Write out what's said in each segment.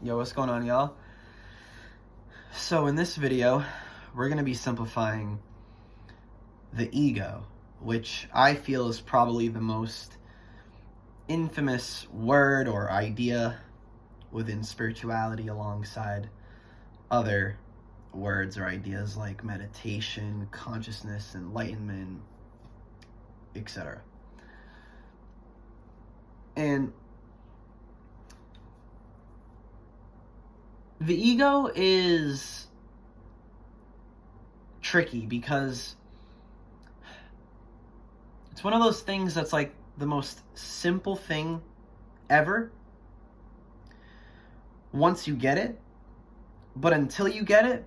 Yo, what's going on, y'all? So in this video, we're going to be simplifying the ego, which I feel is probably the most infamous word or idea within spirituality, alongside other words or ideas like meditation, consciousness, enlightenment, etc. And the ego is tricky because it's one of those things that's like the most simple thing ever once you get it, but until you get it,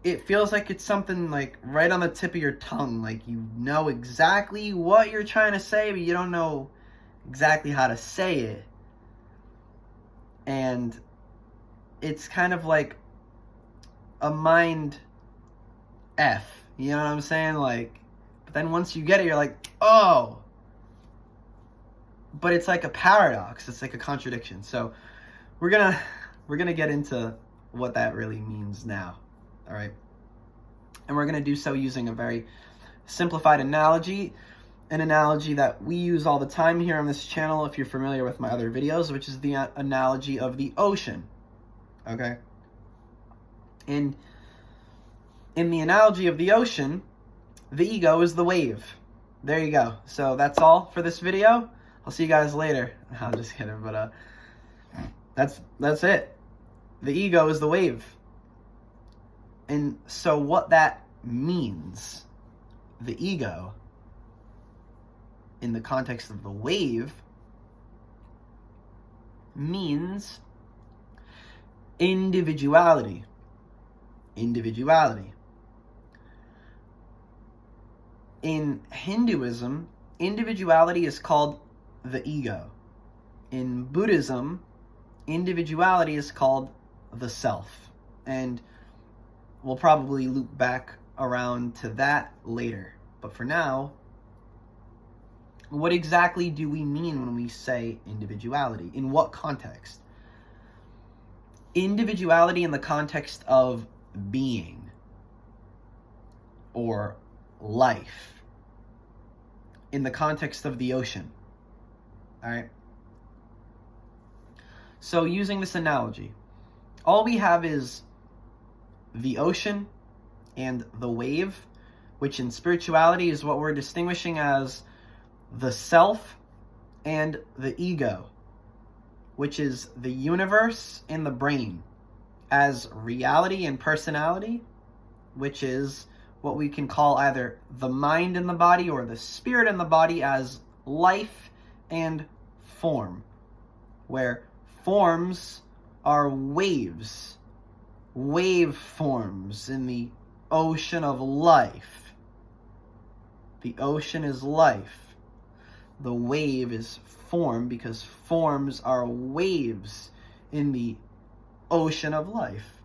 it feels like it's something like right on the tip of your tongue. Like you know exactly what you're trying to say, but you don't know exactly how to say it. And it's kind of like a mind F, you know what I'm saying? Like, but then once you get it, you're like, oh. But it's like a paradox. It's like a contradiction. So we're gonna get into what that really means now. All right. And we're gonna do so using a very simplified analogy, an analogy that we use all the time here on this channel if you're familiar with my other videos, which is the analogy of the ocean. Okay. And in the analogy of the ocean, the ego is the wave. There you go. So that's all for this video. I'll see you guys later. I'm just kidding, but that's it. The ego is the wave. And so what that means, the ego, in the context of the wave, means individuality. Individuality. In Hinduism, individuality is called the ego. In Buddhism, individuality is called the self. And we'll probably loop back around to that later. But for now, what exactly do we mean when we say individuality? In what context? Individuality in the context of being or life, in the context of the ocean. All right. So using this analogy, all we have is the ocean and the wave, which in spirituality is what we're distinguishing as the self and the ego, which is the universe and the brain, as reality and personality, which is what we can call either the mind in the body or the spirit in the body, as life and form, where forms are waves, wave forms in the ocean of life. The ocean is life. The wave is form, because forms are waves in the ocean of life.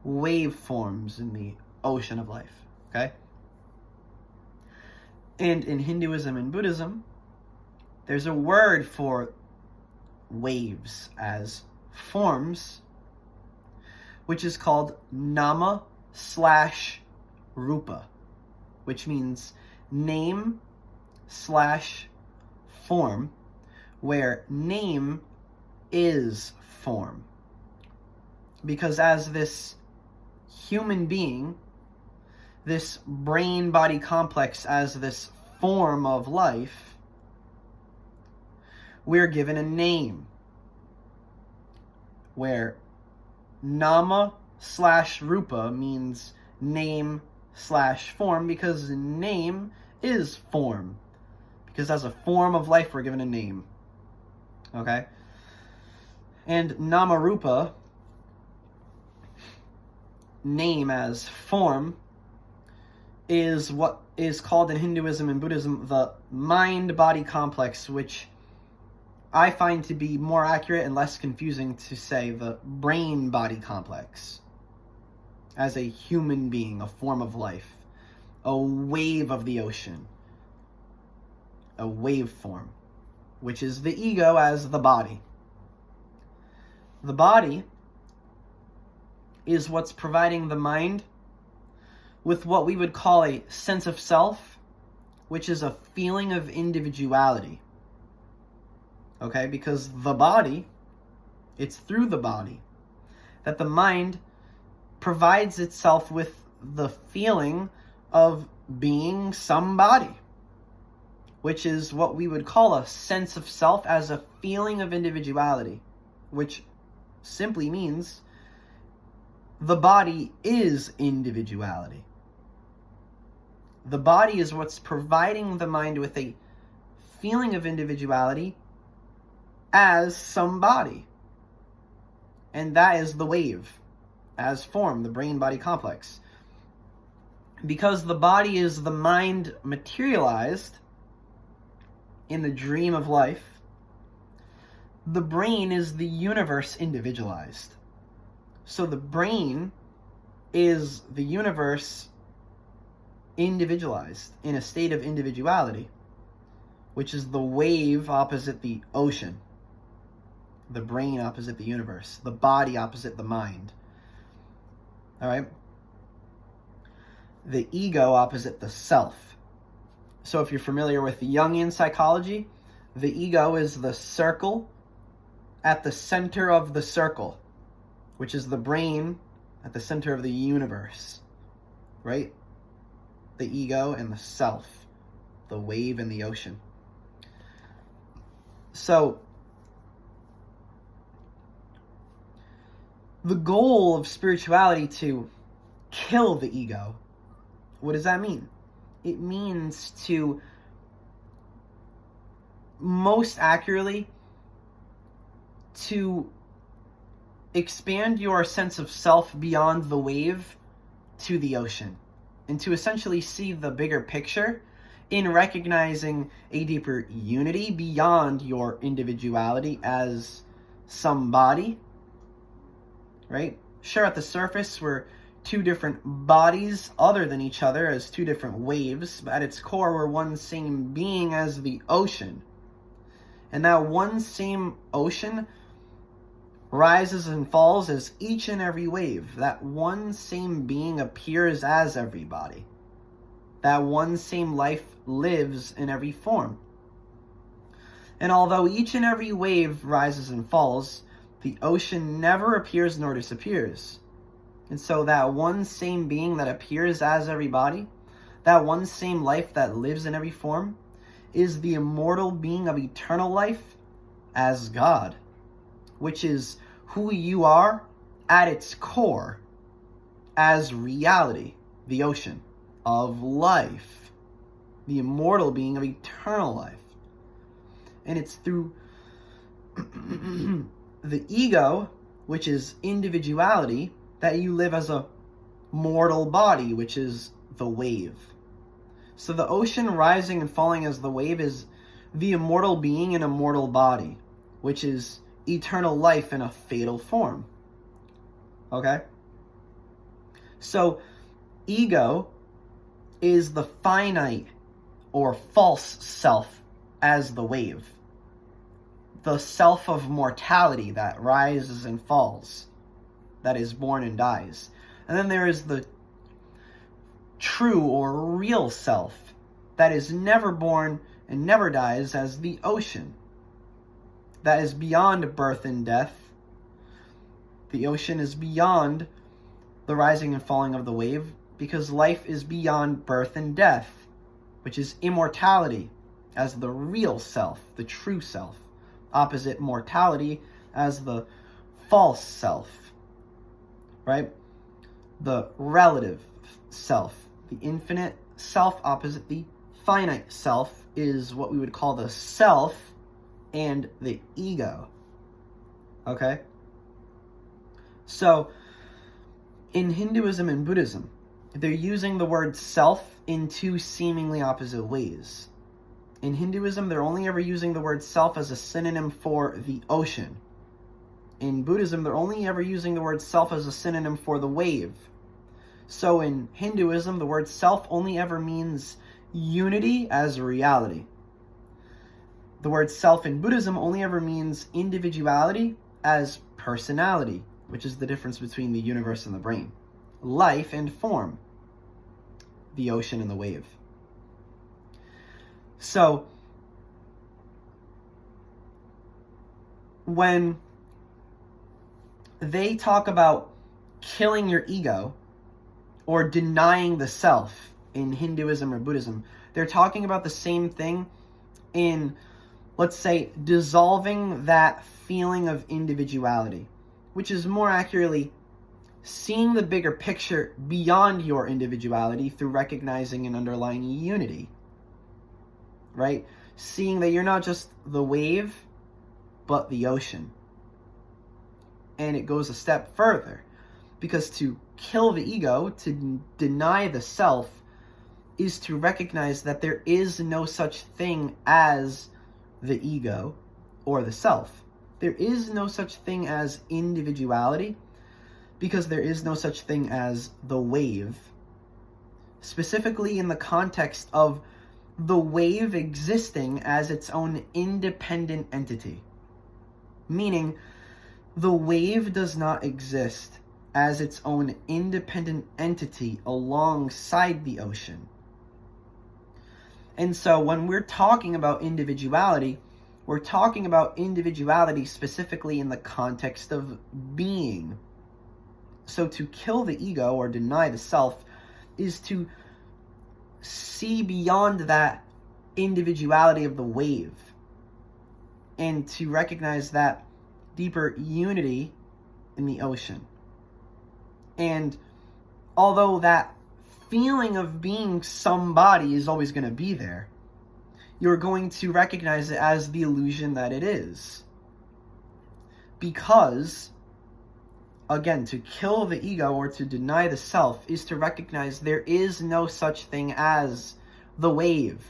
Wave forms in the ocean of life, okay? And in Hinduism and Buddhism, there's a word for waves as forms, which is called nama/rupa, which means name/form, where name is form. Because as this human being, this brain-body complex, as this form of life, we're given a name, where nama/rupa means name/form, because name is form. Because as a form of life, we're given a name. Okay? And nama-rupa, name as form, is what is called in Hinduism and Buddhism the mind-body complex, which I find to be more accurate and less confusing to say the brain-body complex, as a human being, a form of life, a wave of the ocean, a wave form, which is the ego as the body. The body is what's providing the mind with what we would call a sense of self, which is a feeling of individuality. Okay, because the body, it's through the body that the mind provides itself with the feeling of being somebody, which is what we would call a sense of self as a feeling of individuality, which simply means the body is individuality. The body is what's providing the mind with a feeling of individuality as somebody. And that is the wave as form, the brain-body complex. Because the body is the mind materialized in the dream of life, the brain is the universe individualized. So the brain is the universe individualized in a state of individuality, which is the wave opposite the ocean, the brain opposite the universe, the body opposite the mind. All right? The ego opposite the self. So if you're familiar with Jungian psychology, the ego is the circle at the center of the circle, which is the brain at the center of the universe, right? The ego and the self, the wave and the ocean. So, the goal of spirituality to kill the ego, what does that mean? It means to most accurately to expand your sense of self beyond the wave to the ocean, and to essentially see the bigger picture in recognizing a deeper unity beyond your individuality as somebody, right? Sure, at the surface, we're two different bodies other than each other as two different waves, but at its core, we're one same being as the ocean. And that one same ocean rises and falls as each and every wave. That one same being appears as everybody. That one same life lives in every form. And although each and every wave rises and falls, the ocean never appears nor disappears. And so that one same being that appears as everybody, that one same life that lives in every form, is the immortal being of eternal life as God, which is who you are at its core as reality, the ocean of life, the immortal being of eternal life. And it's through the ego, which is individuality, that you live as a mortal body, which is the wave. So the ocean rising and falling as the wave is the immortal being in a mortal body, which is eternal life in a fatal form. Okay? So ego is the finite or false self as the wave. The self of mortality that rises and falls, that is born and dies. And then there is the true or real self that is never born and never dies as the ocean, that is beyond birth and death. The ocean is beyond the rising and falling of the wave, because life is beyond birth and death, which is immortality as the real self, the true self, opposite mortality as the false self, right? The relative self, the infinite self opposite the finite self, is what we would call the self and the ego. Okay? So, in Hinduism and Buddhism, they're using the word self in two seemingly opposite ways. In Hinduism, they're only ever using the word self as a synonym for the ocean. In Buddhism, they're only ever using the word self as a synonym for the wave. So in Hinduism, the word self only ever means unity as reality. The word self in Buddhism only ever means individuality as personality, which is the difference between the universe and the brain. Life and form, the ocean and the wave. So, when they talk about killing your ego or denying the self in Hinduism or Buddhism, they're talking about the same thing in, let's say, dissolving that feeling of individuality, which is more accurately seeing the bigger picture beyond your individuality through recognizing an underlying unity, right? Seeing that you're not just the wave, but the ocean. And it goes a step further, because to kill the ego, to deny the self, is to recognize that there is no such thing as the ego or the self. There is no such thing as individuality, because there is no such thing as the wave, specifically in the context of the wave existing as its own independent entity. Meaning, the wave does not exist as its own independent entity alongside the ocean. And so when we're talking about individuality, we're talking about individuality specifically in the context of being. So to kill the ego or deny the self is to see beyond that individuality of the wave and to recognize that deeper unity in the ocean. And although that feeling of being somebody is always going to be there, you're going to recognize it as the illusion that it is. Because, again, to kill the ego or to deny the self is to recognize there is no such thing as the wave.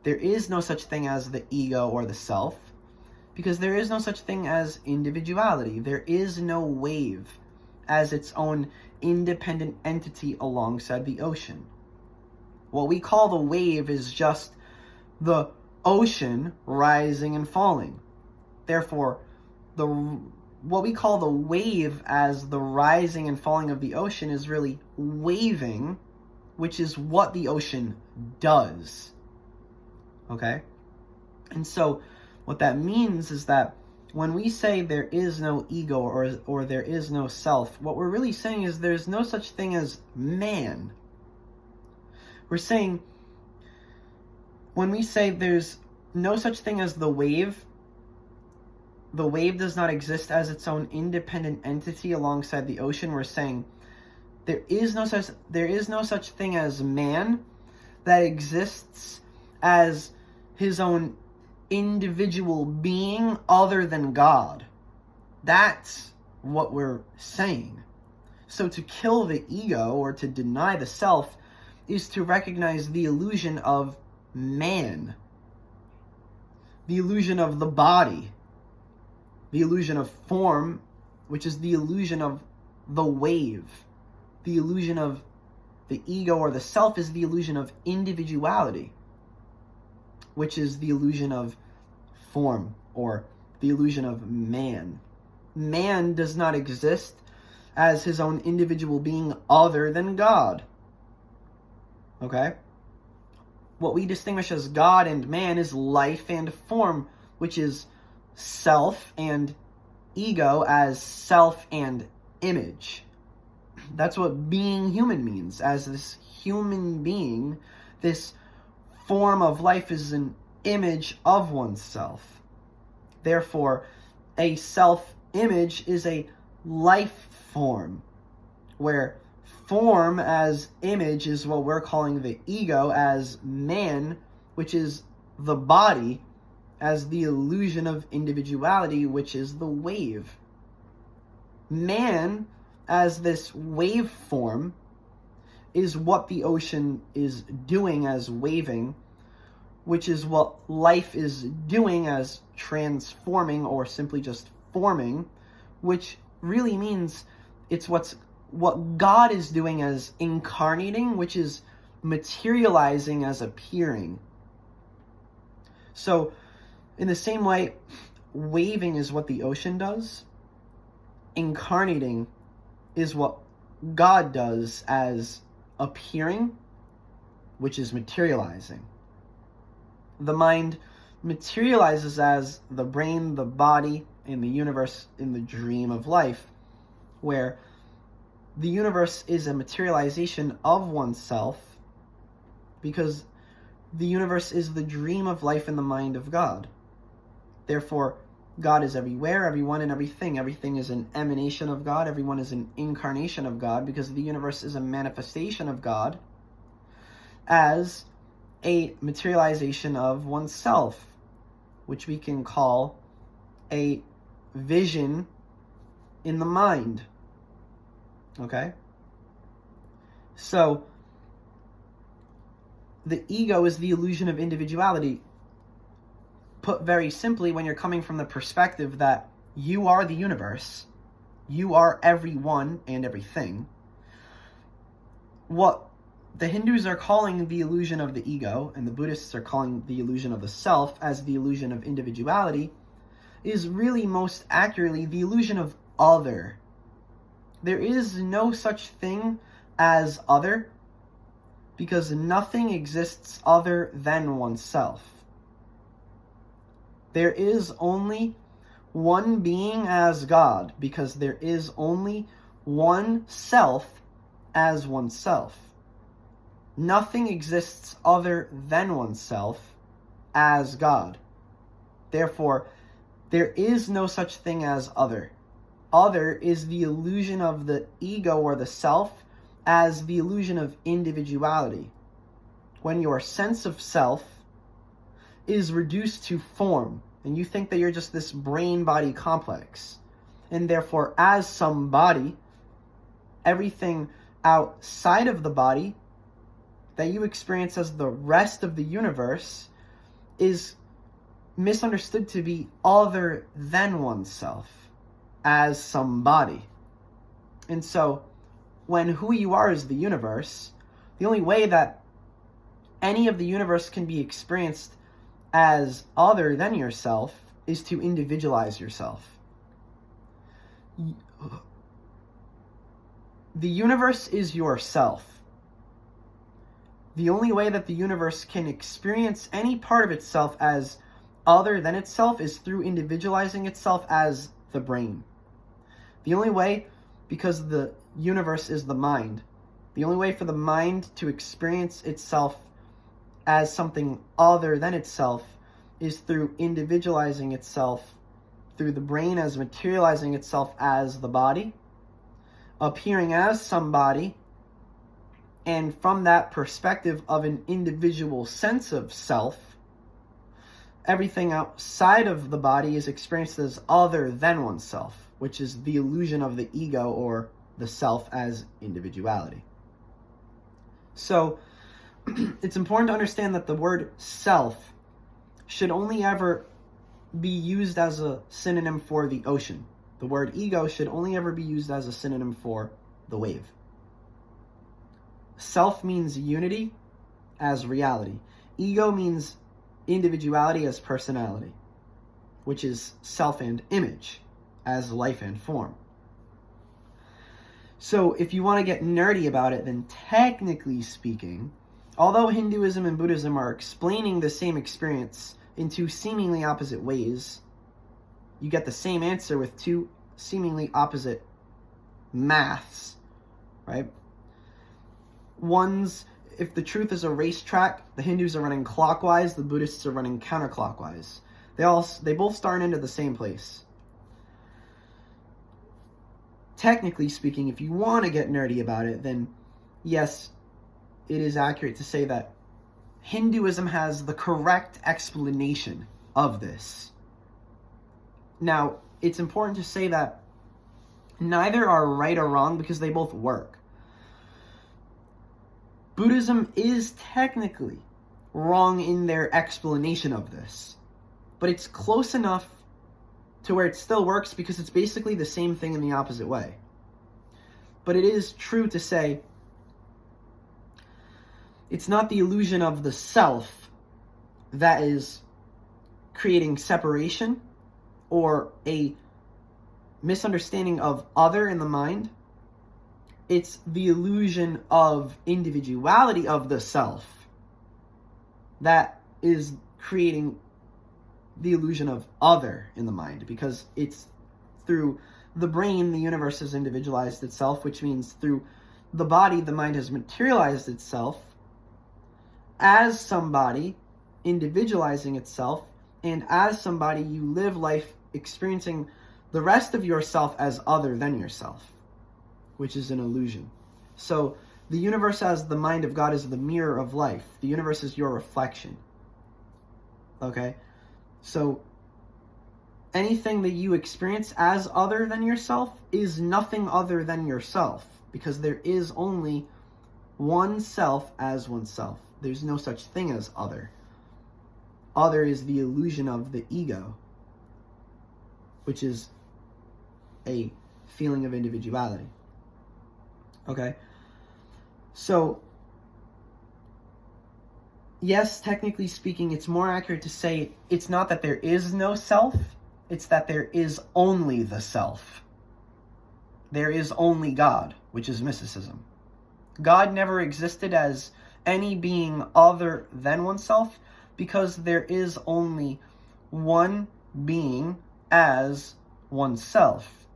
There is no such thing as the ego or the self, because there is no such thing as individuality. There is no wave as its own independent entity alongside the ocean. What we call the wave is just the ocean rising and falling. Therefore, what we call the wave as the rising and falling of the ocean is really waving, which is what the ocean does. Okay? And so what that means is that when we say there is no ego or there is no self, what we're really saying is there's no such thing as man. We're saying, when we say there's no such thing as the wave does not exist as its own independent entity alongside the ocean, we're saying there is no such thing as man that exists as his own individual being other than God. That's what we're saying. So to kill the ego or to deny the self is to recognize the illusion of man, the illusion of the body, the illusion of form, which is the illusion of the wave. The illusion of the ego or the self is the illusion of individuality, which is the illusion of form or the illusion of man. Man does not exist as his own individual being other than God. Okay? What we distinguish as God and man is life and form, which is self and ego as self and image. That's what being human means. As this human being, this form of life is an image of oneself. Therefore, a self-image is a life form, where form as image is what we're calling the ego, as man, which is the body, as the illusion of individuality, which is the wave. Man, as this wave form, is what the ocean is doing as waving, which is what life is doing as transforming or simply just forming, which really means it's what God is doing as incarnating, which is materializing as appearing. So, in the same way, waving is what the ocean does. Incarnating is what God does as appearing, which is materializing. The mind materializes as the brain, the body, and the universe in the dream of life, where the universe is a materialization of oneself, because the universe is the dream of life in the mind of God. Therefore, God is everywhere, everyone, and everything. Everything is an emanation of God. Everyone is an incarnation of God, because the universe is a manifestation of God as a materialization of oneself, which we can call a vision in the mind. Okay? So, the ego is the illusion of individuality. Put very simply, when you're coming from the perspective that you are the universe, you are everyone and everything, what the Hindus are calling the illusion of the ego, and the Buddhists are calling the illusion of the self as the illusion of individuality, is really most accurately the illusion of other. There is no such thing as other, because nothing exists other than oneself. There is only one being as God, because there is only one self as oneself. Nothing exists other than oneself as God. Therefore, there is no such thing as other. Other is the illusion of the ego or the self as the illusion of individuality. When your sense of self is reduced to form, and you think that you're just this brain-body complex, and therefore as some body, everything outside of the body that you experience as the rest of the universe is misunderstood to be other than oneself as some body. And so, when who you are is the universe, the only way that any of the universe can be experienced as other than yourself is to individualize yourself. The universe is yourself. The only way that the universe can experience any part of itself as other than itself is through individualizing itself as the brain. The only way, because the universe is the mind, the only way for the mind to experience itself as something other than itself is through individualizing itself through the brain as materializing itself as the body, appearing as somebody, and from that perspective of an individual sense of self, everything outside of the body is experienced as other than oneself, which is the illusion of the ego or the self as individuality. So, it's important to understand that the word self should only ever be used as a synonym for the ocean. The word ego should only ever be used as a synonym for the wave. Self means unity as reality. Ego means individuality as personality, which is self and image as life and form. So if you want to get nerdy about it, then technically speaking, although Hinduism and Buddhism are explaining the same experience in two seemingly opposite ways, you get the same answer with two seemingly opposite maths, right? One's, if the truth is a racetrack, the Hindus are running clockwise, the Buddhists are running counterclockwise. They both start into the same place. Technically speaking, if you want to get nerdy about it, then yes, it is accurate to say that Hinduism has the correct explanation of this. Now, it's important to say that neither are right or wrong because they both work. Buddhism is technically wrong in their explanation of this, but it's close enough to where it still works because it's basically the same thing in the opposite way. But it is true to say it's not the illusion of the self that is creating separation or a misunderstanding of other in the mind. It's the illusion of individuality of the self that is creating the illusion of other in the mind, because it's through the brain the universe has individualized itself, which means through the body the mind has materialized itself as somebody individualizing itself, and as somebody you live life experiencing the rest of yourself as other than yourself, which is an illusion. So the universe as the mind of God is the mirror of life. The universe is your reflection. Okay? So anything that you experience as other than yourself is nothing other than yourself, because there is only one self as oneself. There's no such thing as other. Other is the illusion of the ego, which is a feeling of individuality. Okay? So, yes, technically speaking, it's more accurate to say it's not that there is no self, it's that there is only the self. There is only God, which is mysticism. God never existed as any being other than oneself, because there is only one being as oneself.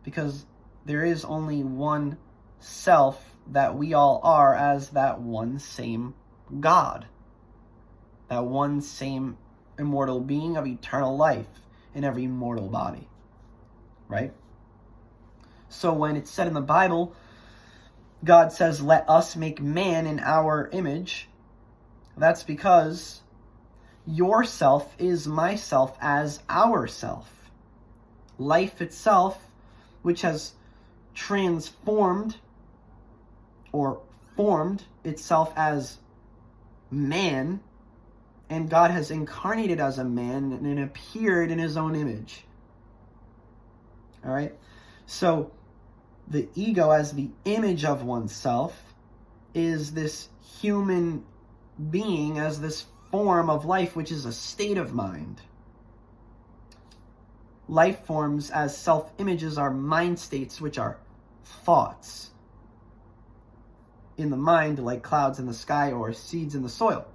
Because there is only one self that we all are as that one same God. That one same immortal being of eternal life in every mortal body. Right? So when it's said in the Bible, God says, "Let us make man in our image," that's because your self is myself as our self. Life itself, which has transformed or formed itself as man, and God has incarnated as a man and appeared in his own image. All right? So the ego as the image of oneself is this human being as this form of life, which is a state of mind. Life forms as self-images are mind states, which are thoughts in the mind, like clouds in the sky or seeds in the soil.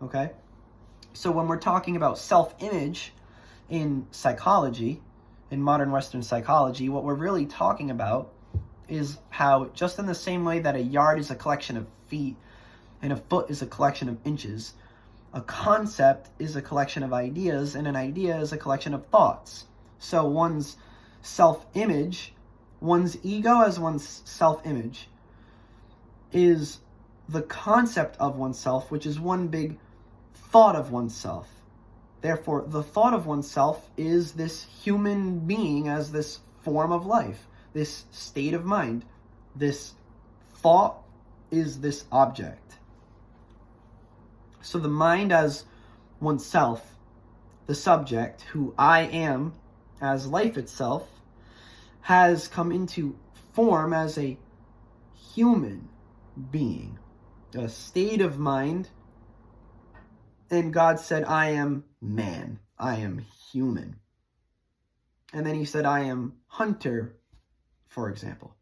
Okay? So when we're talking about self-image in psychology, in modern Western psychology, what we're really talking about is how, just in the same way that a yard is a collection of feet and a foot is a collection of inches, a concept is a collection of ideas, and an idea is a collection of thoughts. So one's self-image, one's ego as one's self-image, is the concept of oneself, which is one big thought of oneself. Therefore, the thought of oneself is this human being as this form of life, this state of mind. This thought is this object. So the mind as oneself, the subject, who I am as life itself, has come into form as a human being, a state of mind. And God said, "I am man, I am human." And then he said, "I am hunter," for example.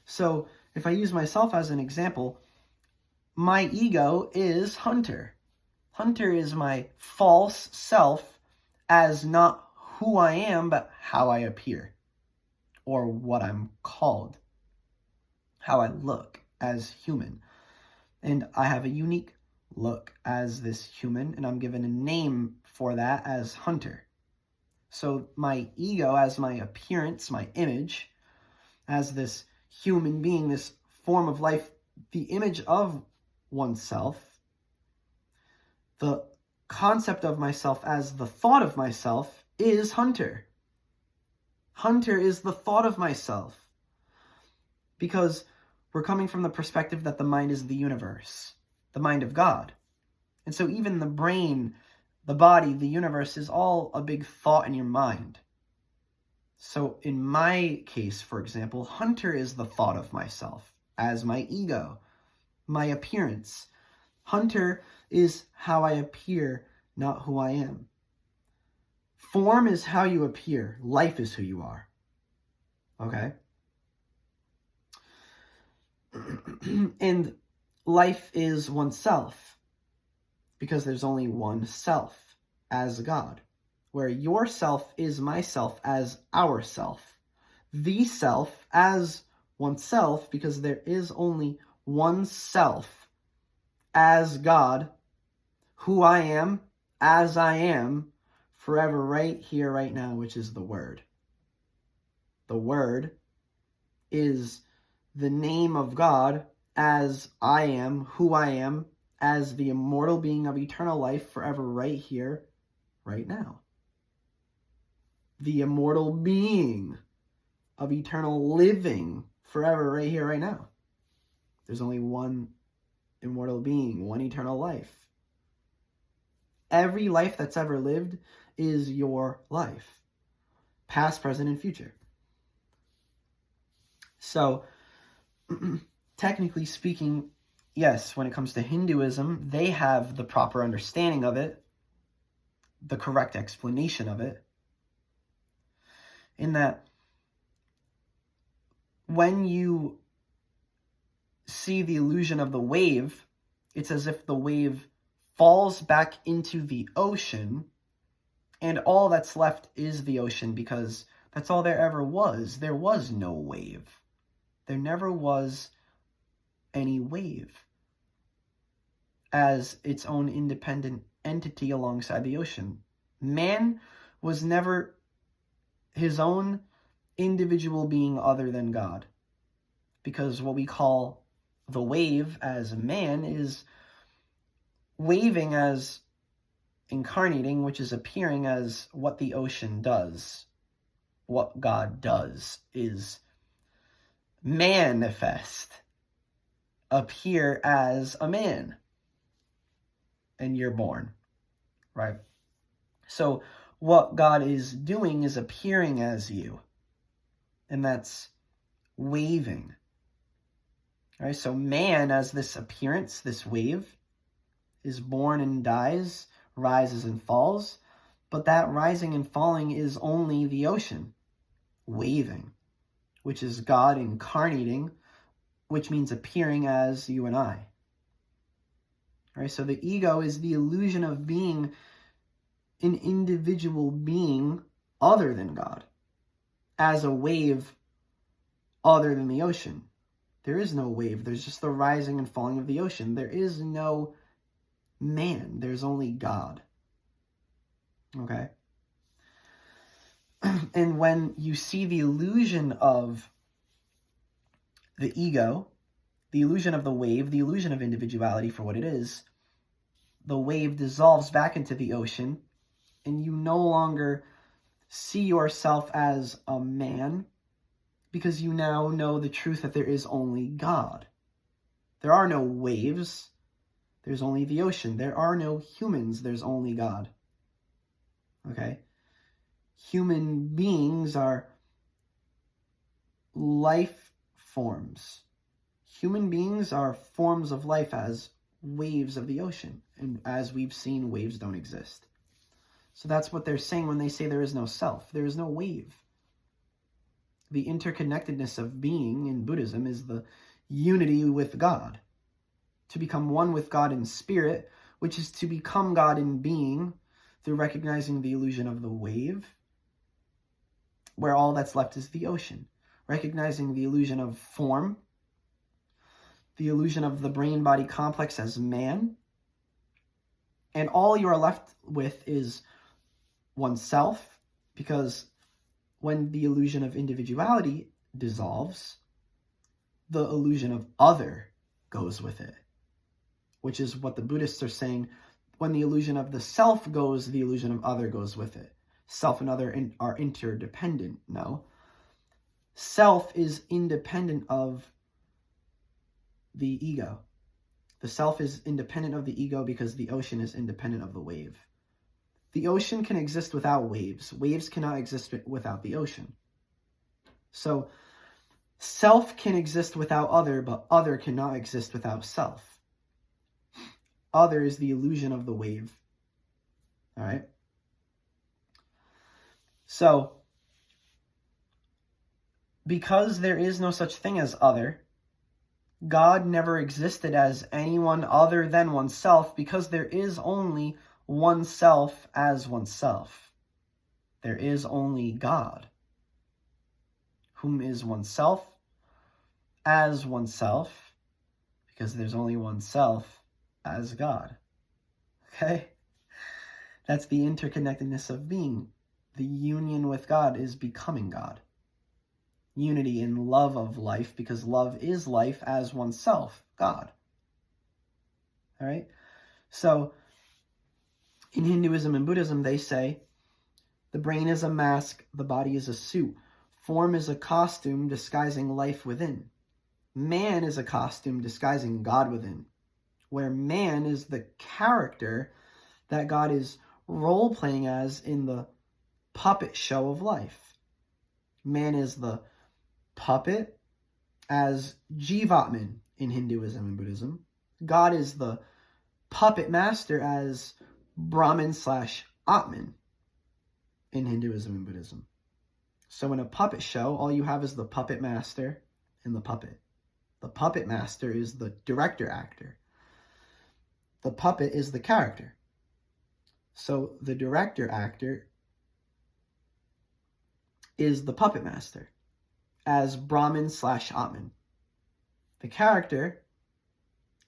So if I use myself as an example, my ego is hunter. Hunter is my false self as not who I am, but how I appear, or what I'm called, how I look as human. And I have a unique look as this human, and I'm given a name for that as hunter. So my ego as my appearance, my image, as this human being, this form of life, the image of oneself, the concept of myself as the thought of myself is hunter. Hunter is the thought of myself, because we're coming from the perspective that the mind is the universe, the mind of God. And so even the brain, the body, the universe is all a big thought in your mind. So in my case, for example, hunter is the thought of myself as my ego, my appearance. Hunter is how I appear, not who I am. Form is how you appear. Life is who you are. Okay? And life is oneself, because there's only one self as God, where yourself is myself as ourself. The self as oneself, because there is only one self as God, who I am, as I am, forever, right here, right now, which is the Word. The Word is the name of God as I am, who I am, as the immortal being of eternal life, forever, right here, right now. The immortal being of eternal living, forever, right here, right now. There's only one immortal being, one eternal life. Every life that's ever lived is your life, past, present, and future. So, technically speaking, yes, when it comes to Hinduism, they have the proper understanding of it, the correct explanation of it, in that when you see the illusion of the wave, it's as if the wave falls back into the ocean, and all that's left is the ocean, because that's all there ever was. There was no wave. There never was any wave as its own independent entity alongside the ocean. Man was never his own individual being other than God, because what we call the wave as man is waving as incarnating, which is appearing as what the ocean does. What God does is manifest, appear as a man, and you're born, right? So what God is doing is appearing as you, and that's waving. All right, so man as this appearance, this wave, is born and dies, rises and falls, but that rising and falling is only the ocean, waving, which is God incarnating, which means appearing as you and I. All right, so the ego is the illusion of being an individual being other than God, as a wave other than the ocean. There is no wave. There's just the rising and falling of the ocean. There is no man. There's only God. Okay? And when you see the illusion of the ego, the illusion of the wave, the illusion of individuality for what it is, the wave dissolves back into the ocean, and you no longer see yourself as a man, because you now know the truth that there is only God. There are no waves. There's only the ocean. There are no humans. There's only God. Okay? Human beings are life forms. Human beings are forms of life as waves of the ocean. And as we've seen, waves don't exist. So that's what they're saying when they say there is no self. There is no wave. The interconnectedness of being in Buddhism is the unity with God. To become one with God in spirit, which is to become God in being through recognizing the illusion of the wave, where all that's left is the ocean. Recognizing the illusion of form, the illusion of the brain-body complex as man, and all you are left with is oneself, because when the illusion of individuality dissolves, the illusion of other goes with it, which is what the Buddhists are saying. When the illusion of the self goes, the illusion of other goes with it. Self and other are interdependent. No. Self is independent of the ego. The self is independent of the ego because the ocean is independent of the wave. The ocean can exist without waves. Waves cannot exist without the ocean. So self can exist without other, but other cannot exist without self. Other is the illusion of the wave. All right? So, because there is no such thing as other, God never existed as anyone other than oneself, because there is only oneself as oneself. There is only God, whom is oneself as oneself, because there's only oneself as God. Okay? That's the interconnectedness of being. The union with God is becoming God. Unity in love of life, because love is life as oneself, God. All right? So, in Hinduism and Buddhism, they say, the brain is a mask, the body is a suit. Form is a costume disguising life within. Man is a costume disguising God within, where man is the character that God is role-playing as in the puppet show of life. Man is the puppet as Jivatman in Hinduism and Buddhism. God is the puppet master as Brahman/Atman in Hinduism and Buddhism. So in a puppet show, all you have is the puppet master and the puppet. The puppet master is the director actor. The puppet is the character. So the director actor is the puppet master as Brahman/Atman. The character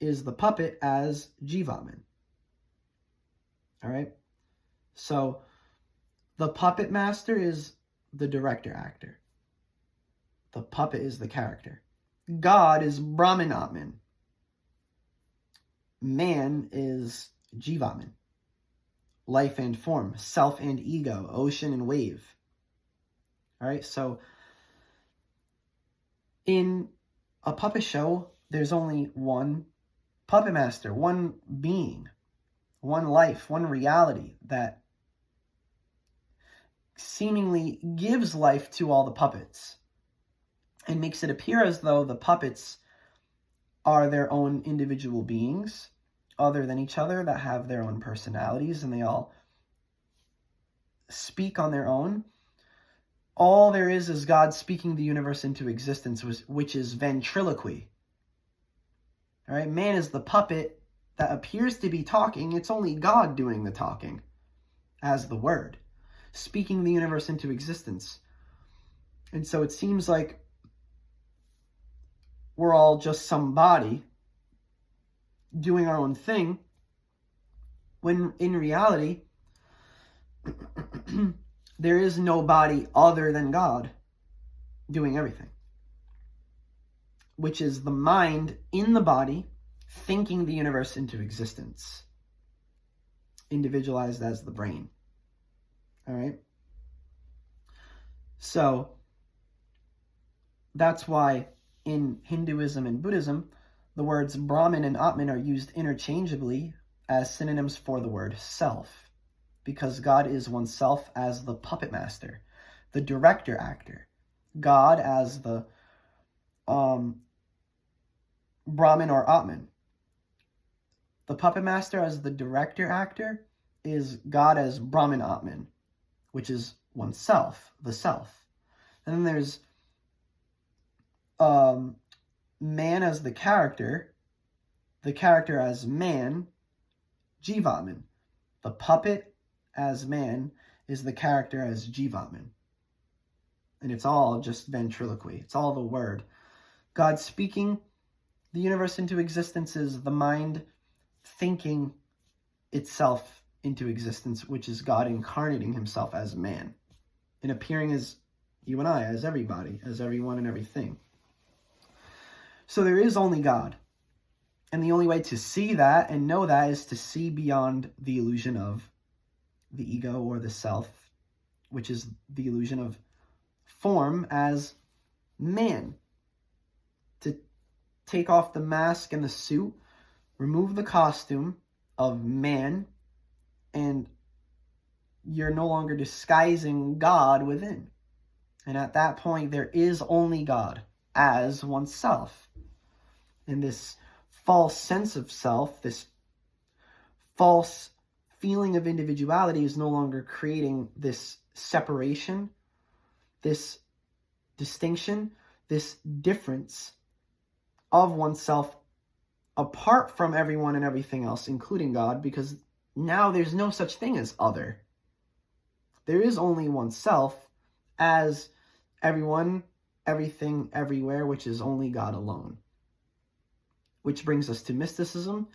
is the puppet as Jivatman. All right? So the puppet master is the director actor. The puppet is the character. God is Brahman/Atman. Man is Jivatman. Life and form, self and ego, ocean and wave. All right, so in a puppet show, there's only one puppet master, one being, one life, one reality that seemingly gives life to all the puppets and makes it appear as though the puppets are their own individual beings other than each other that have their own personalities and they all speak on their own. All there is God speaking the universe into existence, which is ventriloquy. All right, man is the puppet that appears to be talking. It's only God doing the talking as the word, speaking the universe into existence. And so it seems like we're all just somebody doing our own thing, when in reality, there is nobody other than God doing everything, which is the mind in the body thinking the universe into existence, individualized as the brain. All right? So that's why in Hinduism and Buddhism, the words Brahman and Atman are used interchangeably as synonyms for the word self, because God is oneself as the puppet master, the director actor. God as the Brahman or Atman. The puppet master as the director actor is God as Brahman Atman, which is oneself, the self. And then there's man as the character as man, Jivatman. The puppet as man is the character as Jivatman. And it's all just ventriloquy. It's all the word. God speaking the universe into existence is the mind thinking itself into existence, which is God incarnating himself as man and appearing as you and I, as everybody, as everyone and everything. So there is only God. And the only way to see that and know that is to see beyond the illusion of the ego or the self, which is the illusion of form as man. To take off the mask and the suit, remove the costume of man, and you're no longer disguising God within. And at that point, there is only God as oneself. And this false sense of self, this false feeling of individuality is no longer creating this separation, this distinction, this difference of oneself apart from everyone and everything else, including God, because now there's no such thing as other. There is only oneself as everyone, everything, everywhere, which is only God alone. Which brings us to mysticism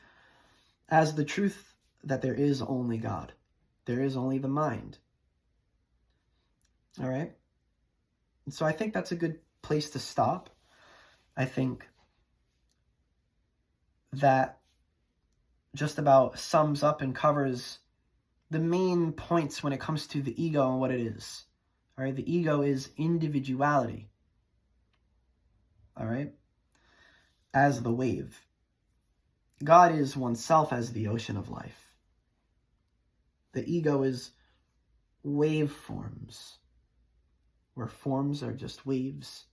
as the truth that there is only God. There is only the mind. All right? And so I think that's a good place to stop. I think that just about sums up and covers the main points when it comes to the ego and what it is. All right? The ego is individuality. All right? As the wave. God is oneself as the ocean of life. The ego is waveforms, where forms are just waves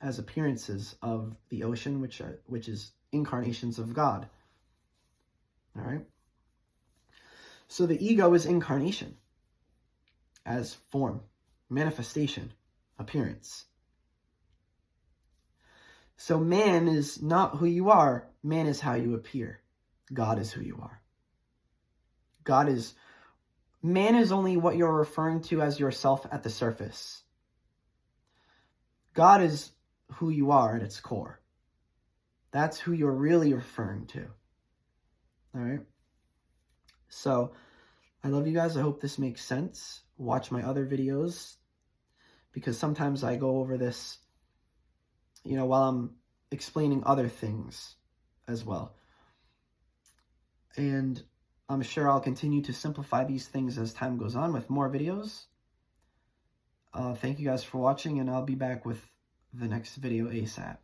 as appearances of the ocean, which is incarnations of God. All right? So the ego is incarnation as form, manifestation, appearance. So man is not who you are. Man is how you appear. God is who you are. Man is only what you're referring to as yourself at the surface. God is who you are at its core. That's who you're really referring to. All right? So, I love you guys. I hope this makes sense. Watch my other videos, because sometimes I go over this, while I'm explaining other things as well. And I'm sure I'll continue to simplify these things as time goes on with more videos. Thank you guys for watching, and I'll be back with the next video ASAP.